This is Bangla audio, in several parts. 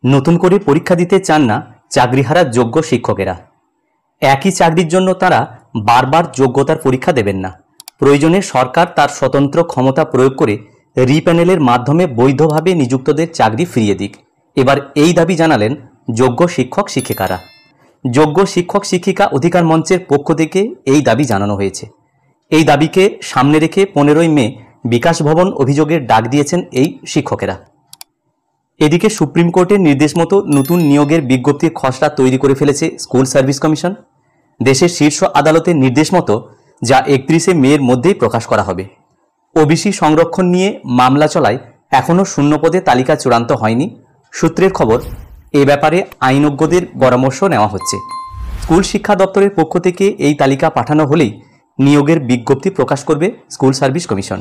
নতুন করে পরীক্ষা দিতে চান না চাকরিহারা যোগ্য শিক্ষকেরা। একই চাকরির জন্য তারা বারবার যোগ্যতার পরীক্ষা দেবেন না। প্রয়োজনে সরকার তার স্বতন্ত্র ক্ষমতা প্রয়োগ করে রিপ্যানেলের মাধ্যমে বৈধভাবে নিযুক্তদের চাকরি ফিরিয়ে দিক। এবার এই দাবি জানালেন যোগ্য শিক্ষক শিক্ষিকারা। যোগ্য শিক্ষক শিক্ষিকা অধিকার মঞ্চের পক্ষ থেকে এই দাবি জানানো হয়েছে। এই দাবিকে সামনে রেখে 15ই মে বিকাশ ভবন অভিযোগের ডাক দিয়েছেন এই শিক্ষকেরা। এদিকে সুপ্রিম কোর্টের নির্দেশ মতো নতুন নিয়োগের বিজ্ঞপ্তির খসড়া তৈরি করে ফেলেছে স্কুল সার্ভিস কমিশন। দেশের শীর্ষ আদালতের নির্দেশ মতো যা 31শে মের মধ্যেই প্রকাশ করা হবে। ওবিসি সংরক্ষণ নিয়ে মামলা চলায় এখনও শূন্যপদে তালিকা চূড়ান্ত হয়নি। সূত্রের খবর, এ ব্যাপারে আইনজ্ঞদের পরামর্শ নেওয়া হচ্ছে। স্কুল শিক্ষা দপ্তরের পক্ষ থেকে এই তালিকা পাঠানো হলেই নিয়োগের বিজ্ঞপ্তি প্রকাশ করবে স্কুল সার্ভিস কমিশন।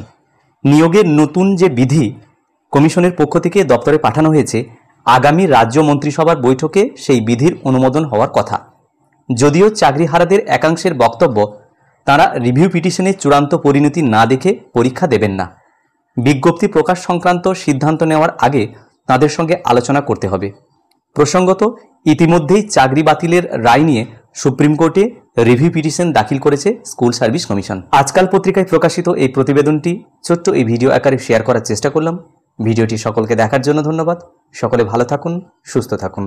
নিয়োগের নতুন যে বিধি কমিশনের পক্ষ থেকে দপ্তরে পাঠানো হয়েছে, আগামী রাজ্য মন্ত্রিসভার বৈঠকে সেই বিধির অনুমোদন হওয়ার কথা। যদিও চাকরিহারাদের একাংশের বক্তব্য, তারা রিভিউ পিটিশনের চূড়ান্ত পরিণতি না দেখে পরীক্ষা দেবেন না। বিজ্ঞপ্তি প্রকাশ সংক্রান্ত সিদ্ধান্ত নেওয়ার আগে তাদের সঙ্গে আলোচনা করতে হবে। প্রসঙ্গত, ইতিমধ্যেই চাকরি বাতিলের রায় নিয়ে সুপ্রিম কোর্টে রিভিউ পিটিশন দাখিল করেছে স্কুল সার্ভিস কমিশন। আজকাল পত্রিকায় প্রকাশিত এই প্রতিবেদনটি ছোট্ট এই ভিডিও আকারে শেয়ার করার চেষ্টা করলাম। ভিডিওটি সকলকে দেখার জন্য ধন্যবাদ। সকলে ভালো থাকুন, সুস্থ থাকুন।